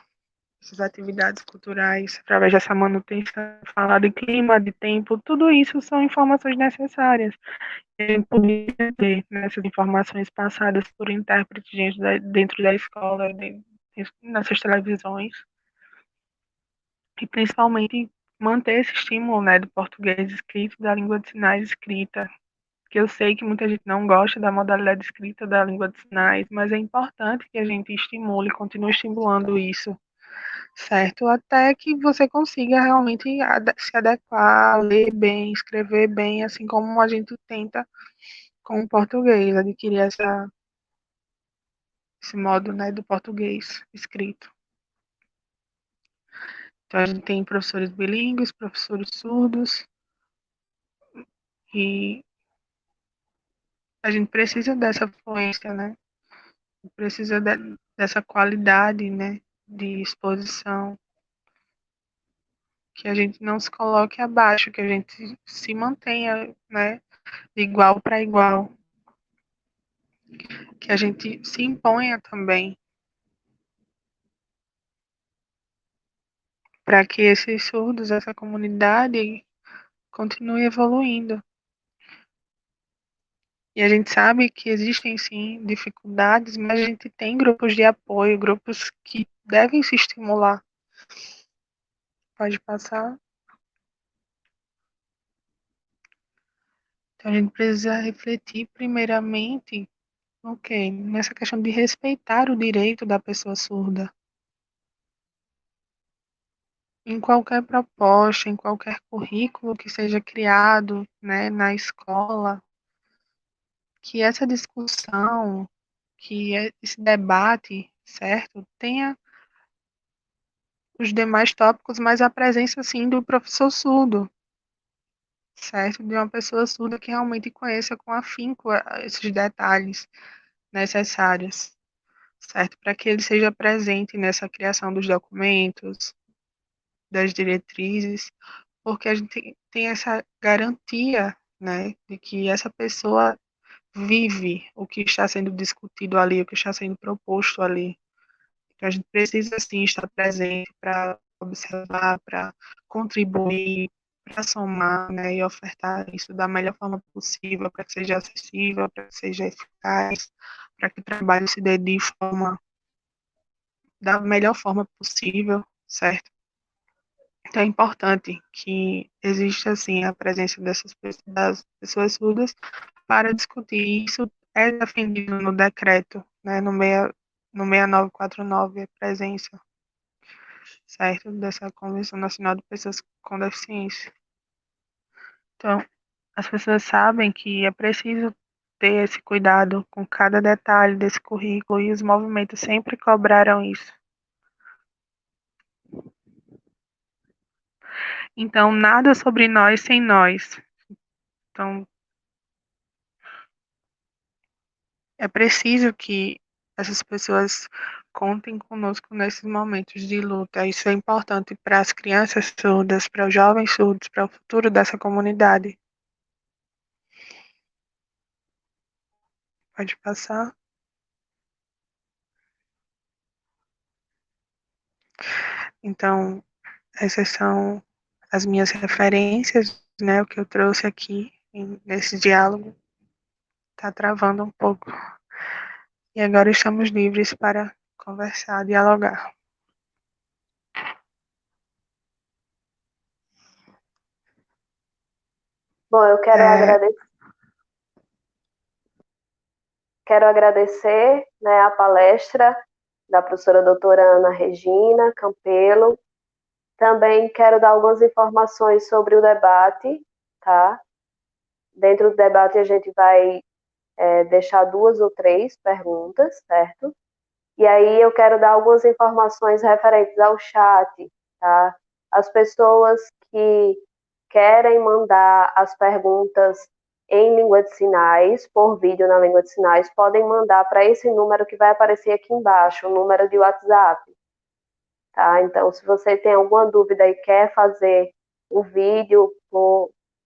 atividades culturais através dessa manutenção, falar de clima, de tempo, tudo isso são informações necessárias. A gente podia ter nessas informações passadas por intérpretes dentro da escola, nessas televisões, e principalmente manter esse estímulo, né, do português escrito, da língua de sinais escrita, que eu sei que muita gente não gosta da modalidade escrita da língua de sinais, mas é importante que a gente estimule, continue estimulando isso, certo? Até que você consiga realmente se adequar, ler bem, escrever bem, assim como a gente tenta com o português, adquirir esse modo, né, do português escrito. Então, a gente tem professores bilíngues, professores surdos, e a gente precisa dessa fluência, né? Precisa dessa qualidade, né, de exposição, que a gente não se coloque abaixo, que a gente se mantenha, né, de igual para igual, que a gente se imponha também, para que esses surdos, essa comunidade, continue evoluindo. E a gente sabe que existem sim dificuldades, mas a gente tem grupos de apoio, grupos que devem se estimular. Pode passar. Então a gente precisa refletir primeiramente, ok, nessa questão de respeitar o direito da pessoa surda. Em qualquer proposta, em qualquer currículo que seja criado, né, na escola, que essa discussão, esse debate, certo, tenha os demais tópicos, mas a presença, sim, do professor surdo, certo? De uma pessoa surda que realmente conheça com afinco esses detalhes necessários, certo? Para que ele seja presente nessa criação dos documentos, das diretrizes, porque a gente tem essa garantia, né, de que essa pessoa vive o que está sendo discutido ali, o que está sendo proposto ali. Então, a gente precisa, sim, estar presente para observar, para contribuir, para somar, né, e ofertar isso da melhor forma possível, para que seja acessível, para que seja eficaz, para que o trabalho se dê de forma, da melhor forma possível, certo? Então, é importante que exista, assim, a presença das pessoas surdas para discutir. Isso é defendido no decreto, né, no 6949, a presença, certo, dessa Convenção Nacional de Pessoas com Deficiência. Então, as pessoas sabem que é preciso ter esse cuidado com cada detalhe desse currículo e os movimentos sempre cobraram isso. Então, nada sobre nós sem nós. Então, é preciso que essas pessoas contem conosco nesses momentos de luta. Isso é importante para as crianças surdas, para os jovens surdos, para o futuro dessa comunidade. Pode passar. Então, essas são as minhas referências, né? O que eu trouxe aqui nesse diálogo. Está travando um pouco. E agora estamos livres para conversar, dialogar. Bom, eu quero agradecer, né, a palestra da professora doutora Ana Regina Campelo. Também quero dar algumas informações sobre o debate, tá? Dentro do debate a gente vai deixar 2 ou 3 perguntas, certo? E aí eu quero dar algumas informações referentes ao chat, tá? As pessoas que querem mandar as perguntas em língua de sinais, por vídeo na língua de sinais, podem mandar para esse número que vai aparecer aqui embaixo, o número de WhatsApp, tá? Então, se você tem alguma dúvida e quer fazer o vídeo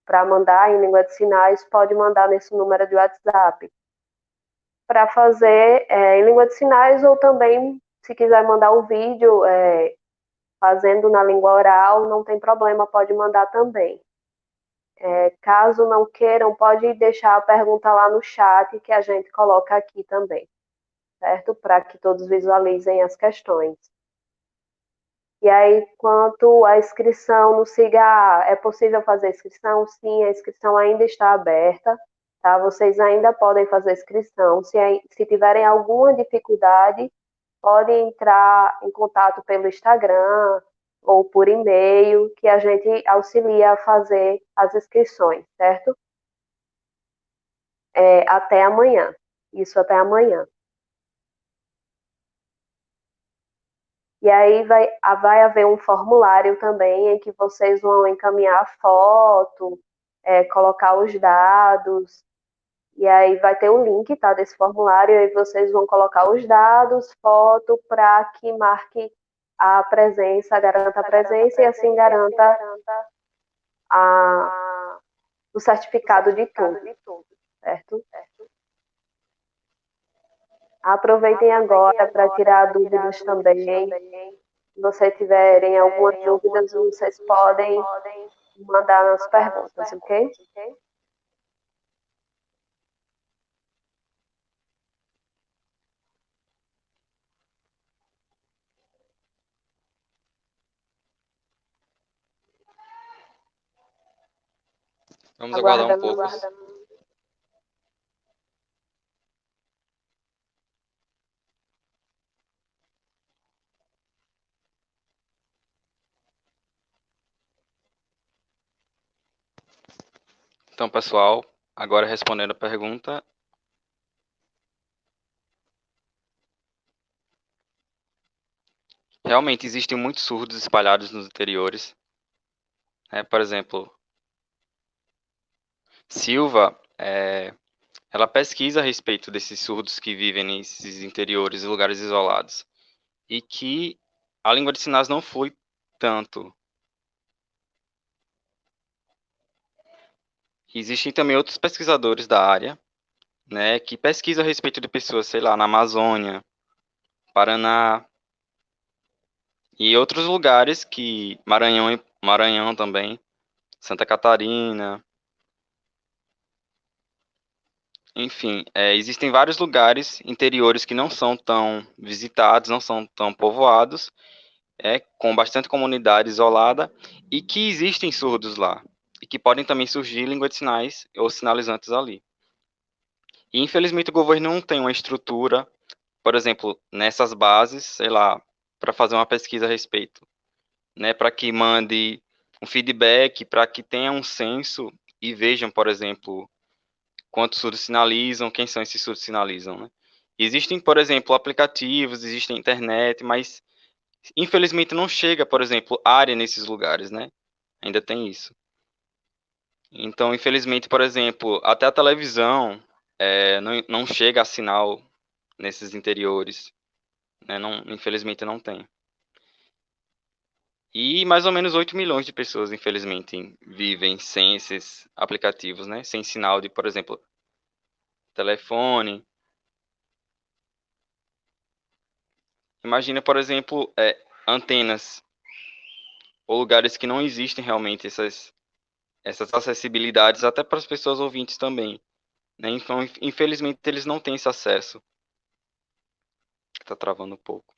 para mandar em língua de sinais, pode mandar nesse número de WhatsApp. Para fazer em língua de sinais ou também, se quiser mandar o vídeo fazendo na língua oral, não tem problema, pode mandar também. Caso não queiram, pode deixar a pergunta lá no chat que a gente coloca aqui também, certo? Para que todos visualizem as questões. E aí, quanto à inscrição no SIGA, é possível fazer inscrição? Sim, a inscrição ainda está aberta, tá? Vocês ainda podem fazer inscrição. Se tiverem alguma dificuldade, podem entrar em contato pelo Instagram ou por e-mail, que a gente auxilia a fazer as inscrições, certo? Até amanhã. Isso até amanhã. E aí vai haver um formulário também em que vocês vão encaminhar foto, colocar os dados, e aí vai ter o link, tá, desse formulário, e aí vocês vão colocar os dados, foto, para que marque a presença, garanta a presença e assim garanta o certificado de tudo, certo? Aproveitem agora para tirar dúvidas também. Se vocês tiverem algumas dúvidas, vocês podem mandar nas perguntas, ok? Vamos aguardar um pouco. Então, pessoal, agora respondendo a pergunta. Realmente existem muitos surdos espalhados nos interiores. Por exemplo, Silva, ela pesquisa a respeito desses surdos que vivem nesses interiores e lugares isolados, e que a língua de sinais não flui tanto. Existem também outros pesquisadores da área, né, que pesquisam a respeito de pessoas, sei lá, na Amazônia, Paraná e outros lugares que Maranhão também, Santa Catarina, enfim, existem vários lugares interiores que não são tão visitados, não são tão povoados, com bastante comunidade isolada e que existem surdos lá e que podem também surgir língua de sinais ou sinalizantes ali. E infelizmente o governo não tem uma estrutura, por exemplo, nessas bases, sei lá, para fazer uma pesquisa a respeito, né, para que mande um feedback, para que tenha um censo e vejam, por exemplo, quantos surdos sinalizam, quem são esses surdos que sinalizam, né? Existem, por exemplo, aplicativos, existe internet, mas infelizmente não chega, por exemplo, área nesses lugares, né? Ainda tem isso. Então, infelizmente, por exemplo, até a televisão não chega a sinal nesses interiores, né? Não, infelizmente não tem. E mais ou menos 8 milhões de pessoas, infelizmente, vivem sem esses aplicativos, né? Sem sinal de, por exemplo, telefone. Imagina, por exemplo, antenas ou lugares que não existem realmente essas acessibilidades até para as pessoas ouvintes também, né? Então, infelizmente, eles não têm esse acesso. Está travando um pouco.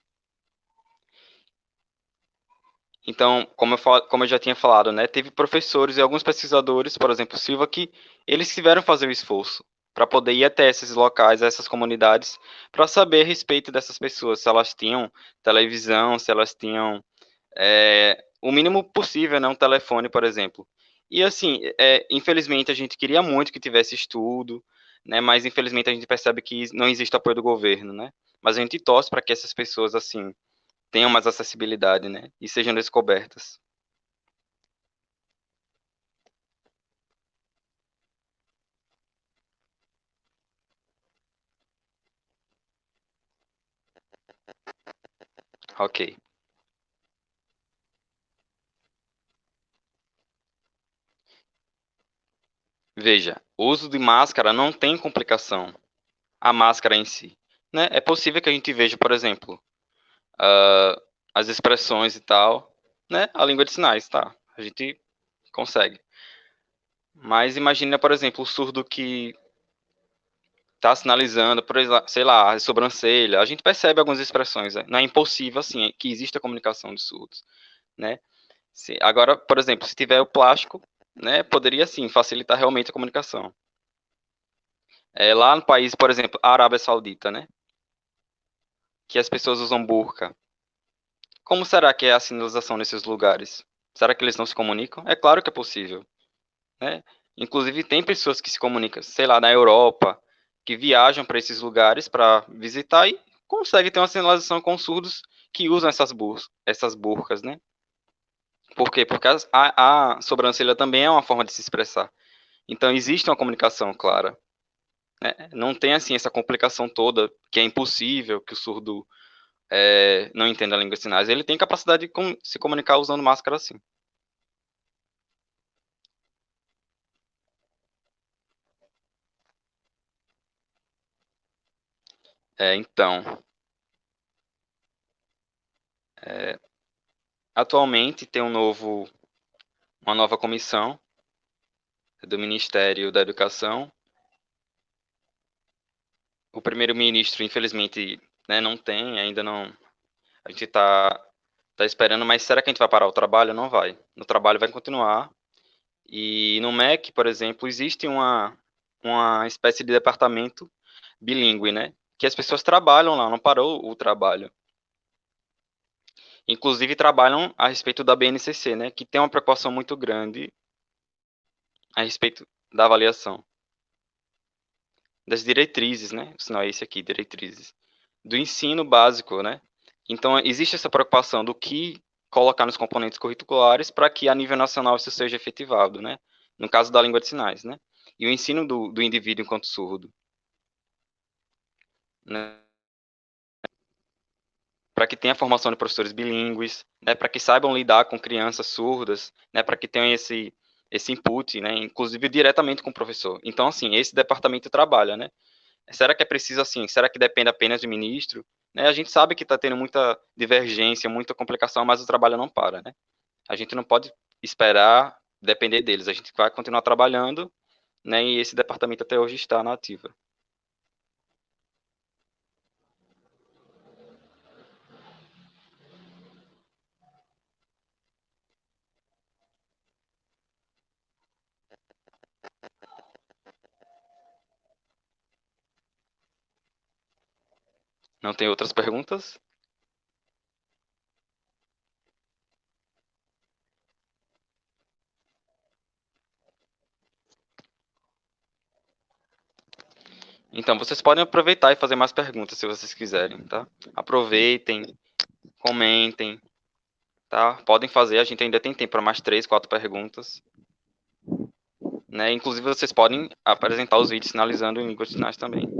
Então, como eu já tinha falado, né, teve professores e alguns pesquisadores, por exemplo, Silva, que eles tiveram fazer o esforço para poder ir até esses locais, essas comunidades, para saber a respeito dessas pessoas, se elas tinham televisão, se elas tinham o mínimo possível, né, um telefone, por exemplo. E assim, infelizmente a gente queria muito que tivesse estudo, né, mas infelizmente a gente percebe que não existe apoio do governo, né? Mas a gente torce para que essas pessoas assim tenham mais acessibilidade, né, e sejam descobertas. Ok. Veja, o uso de máscara não tem complicação. A máscara em si, né? É possível que a gente veja, por exemplo, as expressões e tal, né? A língua de sinais, tá? A gente consegue. Mas imagina, por exemplo, o surdo que está sinalizando, por exemplo, sei lá, a sobrancelha. A gente percebe algumas expressões, né? Não é impossível, assim, que exista comunicação de surdos, né? Agora, por exemplo, se tiver o plástico, né, poderia, sim, facilitar realmente a comunicação. Lá no país, por exemplo, a Arábia Saudita, né, que as pessoas usam burca. Como será que é a sinalização nesses lugares? Será que eles não se comunicam? É claro que é possível, né? Inclusive, tem pessoas que se comunicam, sei lá, na Europa, que viajam para esses lugares para visitar e conseguem ter uma sinalização com surdos que usam essas burcas, né? Por quê? Porque a sobrancelha também é uma forma de se expressar. Então, existe uma comunicação clara, né? Não tem, assim, essa complicação toda, que é impossível, que o surdo não entenda a língua de sinais. Ele tem capacidade de se comunicar usando máscara, assim. Então, atualmente tem uma nova comissão do Ministério da Educação. O primeiro-ministro, infelizmente, né, não tem, ainda não. A gente tá esperando, mas será que a gente vai parar o trabalho? Não vai. O trabalho vai continuar. E no MEC, por exemplo, existe uma espécie de departamento bilíngue, né? Que as pessoas trabalham lá, não parou o trabalho. Inclusive trabalham a respeito da BNCC, né? Que tem uma preocupação muito grande a respeito da avaliação. Das diretrizes, né? O sinal é esse aqui, diretrizes. Do ensino básico, né? Então, existe essa preocupação do que colocar nos componentes curriculares para que a nível nacional isso seja efetivado, né? No caso da língua de sinais, né? e o ensino do indivíduo enquanto surdo, né? Para que tenha formação de professores bilíngues, né? Para que saibam lidar com crianças surdas, né? Para que tenham esse input, né? Inclusive diretamente com o professor. Então, assim, esse departamento trabalha, né? Será que é preciso assim? Será que depende apenas do ministro? Né? A gente sabe que está tendo muita divergência, muita complicação, mas o trabalho não para, né? A gente não pode esperar depender deles. A gente vai continuar trabalhando, né? E esse departamento até hoje está na ativa. Não tem outras perguntas? Então, vocês podem aproveitar e fazer mais perguntas se vocês quiserem, tá? Aproveitem, comentem, tá? Podem fazer, a gente ainda tem tempo para mais 3, 4 perguntas. Né? Inclusive, vocês podem apresentar os vídeos sinalizando em língua de sinais também.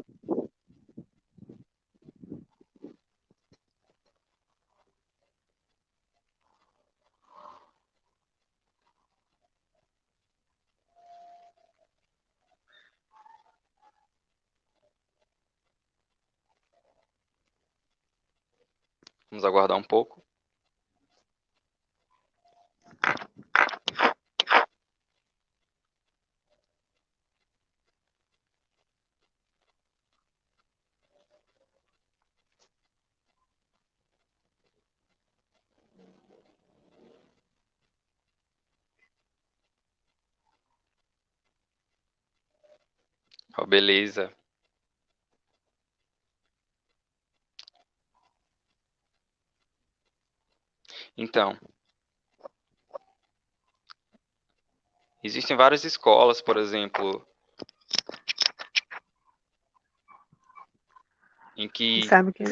Vamos aguardar um pouco. Oh, beleza. Então, existem várias escolas, por exemplo, em que... Sabe que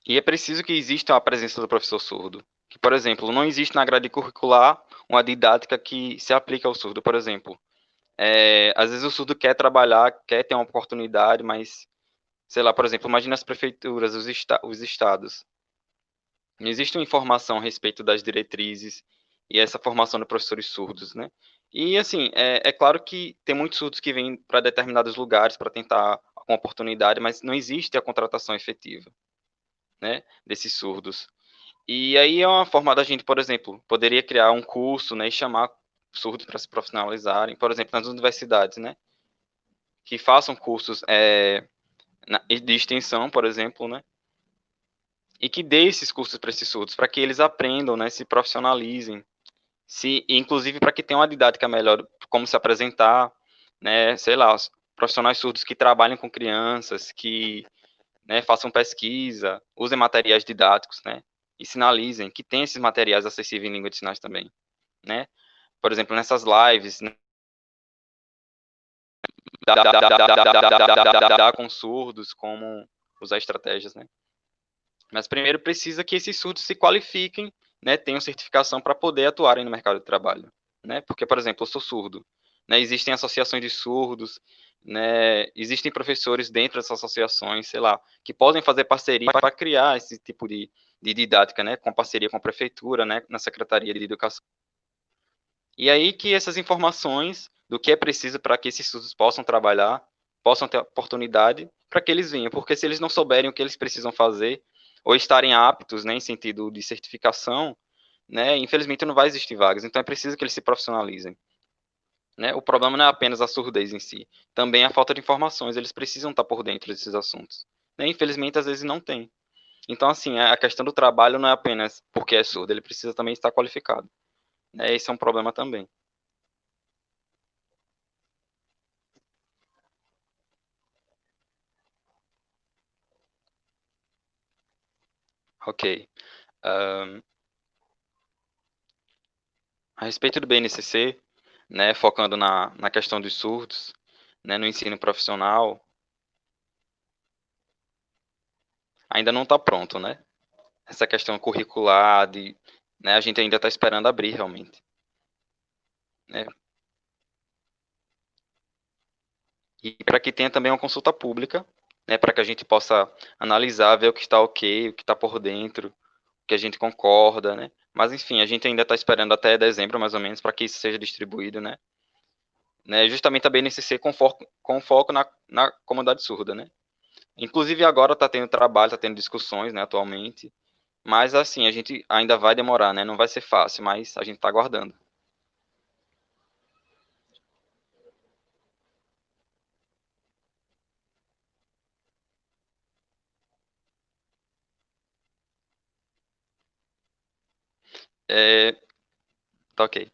E é preciso que exista a presença do professor surdo. Que, por exemplo, não existe na grade curricular uma didática que se aplica ao surdo, por exemplo. Às vezes o surdo quer trabalhar, quer ter uma oportunidade, mas, sei lá, por exemplo, imagina as prefeituras, os estados. Não existe uma informação a respeito das diretrizes e essa formação de professores surdos, né? E, assim, é claro que tem muitos surdos que vêm para determinados lugares para tentar uma oportunidade, mas não existe a contratação efetiva, né, desses surdos. E aí é uma forma da gente, por exemplo, poderia criar um curso, né, e chamar surdos para se profissionalizarem, por exemplo, nas universidades, né, que façam cursos de extensão, por exemplo, né, e que dê esses cursos para esses surdos, para que eles aprendam, né, se profissionalizem, inclusive para que tenham uma didática melhor, como se apresentar, né, sei lá, os profissionais surdos que trabalham com crianças, que, né, façam pesquisa, usem materiais didáticos, né, e sinalizem que tem esses materiais acessíveis em língua de sinais também, né? Por exemplo, nessas lives, né, com surdos, como usar estratégias, né? Mas primeiro precisa que esses surdos se qualifiquem, né, tenham certificação para poder atuarem no mercado de trabalho, né? Porque, por exemplo, eu sou surdo, né? Existem associações de surdos, né? Existem professores dentro dessas associações, sei lá, que podem fazer parceria para criar esse tipo de didática, né? Com parceria com a prefeitura, né? Na Secretaria de Educação. E aí que essas informações do que é preciso para que esses surdos possam trabalhar, possam ter oportunidade, para que eles venham, porque se eles não souberem o que eles precisam fazer, ou estarem aptos, né, em sentido de certificação, né, infelizmente não vai existir vagas, então é preciso que eles se profissionalizem. Né? O problema não é apenas a surdez em si, também a falta de informações, eles precisam estar por dentro desses assuntos. Né? Infelizmente, às vezes não tem. Então, assim, a questão do trabalho não é apenas porque é surdo, ele precisa também estar qualificado. Né? Esse é um problema também. Ok. Um, a respeito do BNCC, né, focando na questão dos surdos, né, no ensino profissional, ainda não está pronto, né? Essa questão curricular né? A gente ainda está esperando abrir realmente, né? E para que tenha também uma consulta pública, né? Para que a gente possa analisar, ver o que está ok, o que está por dentro, o que a gente concorda, né? Mas enfim, a gente ainda está esperando até dezembro, mais ou menos, para que isso seja distribuído, né? Justamente a BNCC com foco na comunidade surda, né? Inclusive agora está tendo trabalho, está tendo discussões, né, atualmente. Mas assim, a gente ainda vai demorar, né? Não vai ser fácil, mas a gente está aguardando. É, tá ok.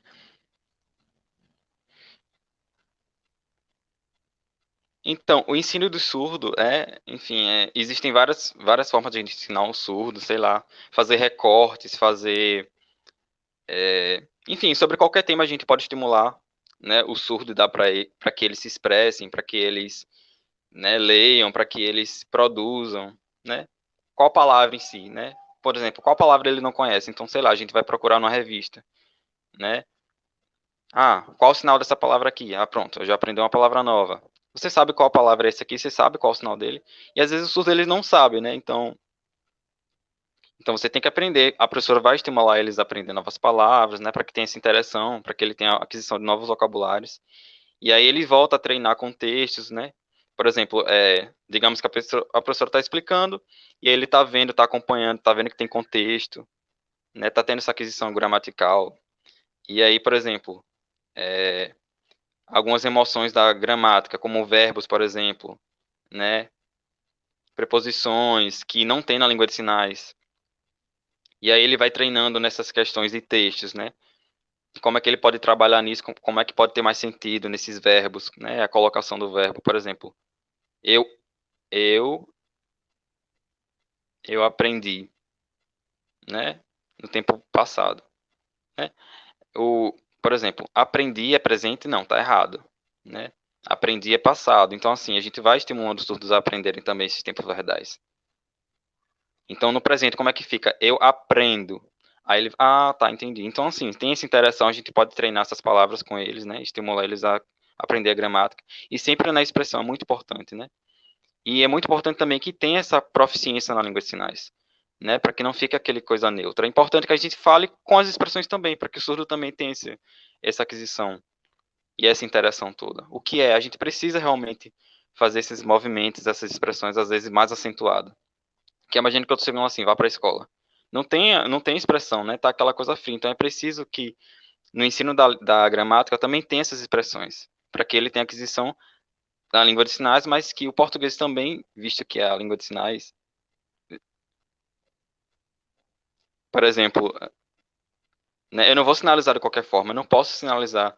Então, o ensino do surdo enfim, existem várias formas de ensinar um surdo, sei lá, fazer recortes, enfim, sobre qualquer tema a gente pode estimular, né, o surdo e dar para que eles se expressem, para que eles, né, leiam, para que eles produzam, né? Qual palavra em si, né? Por exemplo, qual palavra ele não conhece? Então, sei lá, a gente vai procurar numa revista, né? Ah, qual o sinal dessa palavra aqui? Ah, pronto, eu já aprendi uma palavra nova. Você sabe qual palavra é esse aqui? Você sabe qual é o sinal dele? E às vezes o surdo eles não sabem, né? Então você tem que aprender. A professora vai estimular eles a aprender novas palavras, né? Para que tenha essa interação, para que ele tenha a aquisição de novos vocabulários. E aí ele volta a treinar com textos, né? Por exemplo, digamos que a professora está explicando e aí ele está vendo, está acompanhando, está vendo que tem contexto, né? Está tendo essa aquisição gramatical. E aí, por exemplo, é, algumas emoções da gramática, como verbos, por exemplo, né? Preposições que não tem na língua de sinais. E aí ele vai treinando nessas questões de textos, né? Como é que ele pode trabalhar nisso, como é que pode ter mais sentido nesses verbos, né? A colocação do verbo, por exemplo, eu eu eu aprendi, né? No tempo passado, né? Por exemplo, aprendi é presente, não, tá errado, né? Aprendi é passado. Então assim, a gente vai estimulando os surdos a aprenderem também esses tempos verbais. Então, no presente, como é que fica? Eu aprendo. Aí ele, tá, entendi. Então, assim, tem essa interação, a gente pode treinar essas palavras com eles, né? Estimular eles a aprender a gramática. E sempre na expressão, é muito importante, né? E é muito importante também que tenha essa proficiência na língua de sinais, né? Para que não fique aquele coisa neutra. É importante que a gente fale com as expressões também, para que o surdo também tenha essa aquisição e essa interação toda. O que é? A gente precisa realmente fazer esses movimentos, essas expressões, às vezes mais acentuadas. Que imagina que eu estou chegando assim, vá para a escola. Não tem expressão, né? Tá aquela coisa fria. Então é preciso que no ensino da gramática também tenha essas expressões, para que ele tenha aquisição da língua de sinais, mas que o português também, visto que é a língua de sinais, por exemplo, né, eu não vou sinalizar de qualquer forma, eu não posso sinalizar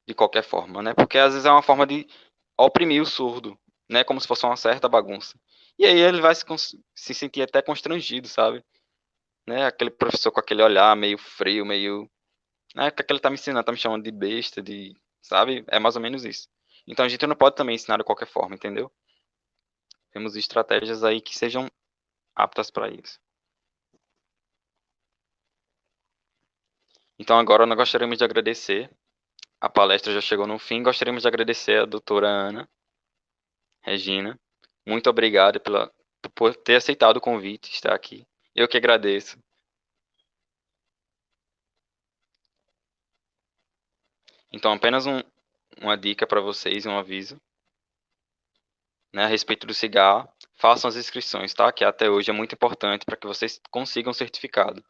de qualquer forma, né? Porque às vezes é uma forma de oprimir o surdo, né? Como se fosse uma certa bagunça. E aí ele vai se sentir até constrangido, sabe? Né? Aquele professor com aquele olhar meio frio, meio que ele tá me ensinando, tá me chamando de besta, sabe? É mais ou menos isso. Então a gente não pode também ensinar de qualquer forma, entendeu? Temos estratégias aí que sejam aptas para isso. Então agora nós gostaríamos de agradecer. A palestra já chegou no fim. Gostaríamos de agradecer a doutora Ana Regina. Muito obrigado por ter aceitado o convite, estar aqui. Eu que agradeço. Então, apenas uma dica para vocês, um aviso, né, a respeito do cigarro. Façam as inscrições, tá? Que até hoje é muito importante para que vocês consigam o certificado.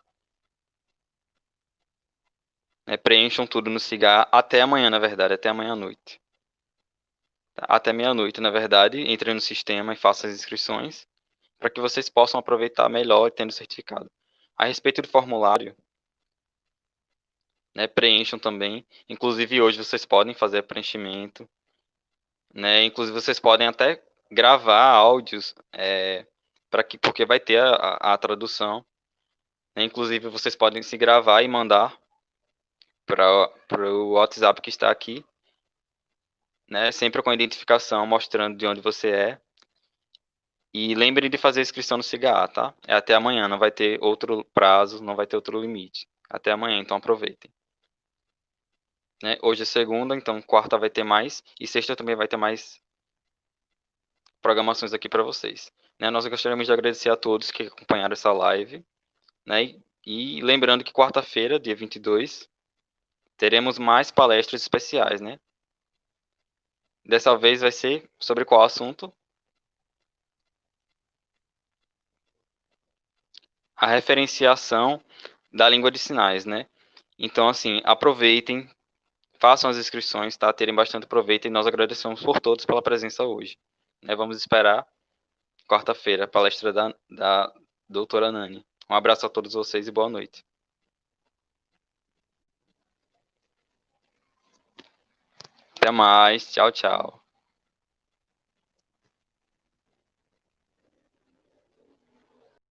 Né? Preencham tudo no cigarro até amanhã, na verdade, até amanhã à noite. Tá? Até meia-noite, na verdade, entrem no sistema e façam as inscrições para que vocês possam aproveitar melhor tendo o certificado. A respeito do formulário, né, preencham também. Inclusive hoje vocês podem fazer preenchimento, né? Inclusive vocês podem até gravar áudios, porque vai ter a tradução. Né? Inclusive vocês podem se gravar e mandar para o WhatsApp que está aqui, né? Sempre com a identificação mostrando de onde você é. E lembre de fazer a inscrição no SIGA, tá? É até amanhã, não vai ter outro prazo, não vai ter outro limite. Até amanhã, então aproveitem. Né? Hoje é segunda, então quarta vai ter mais. E sexta também vai ter mais programações aqui para vocês. Né? Nós gostaríamos de agradecer a todos que acompanharam essa live. Né? E lembrando que quarta-feira, dia 22, teremos mais palestras especiais, né? Dessa vez vai ser sobre qual assunto? A referenciação da língua de sinais, né? Então, assim, aproveitem, façam as inscrições, tá? Terem bastante proveito e nós agradecemos por todos pela presença hoje. Né? Vamos esperar quarta-feira a palestra da doutora Nani. Um abraço a todos vocês e boa noite. Até mais. Tchau, tchau.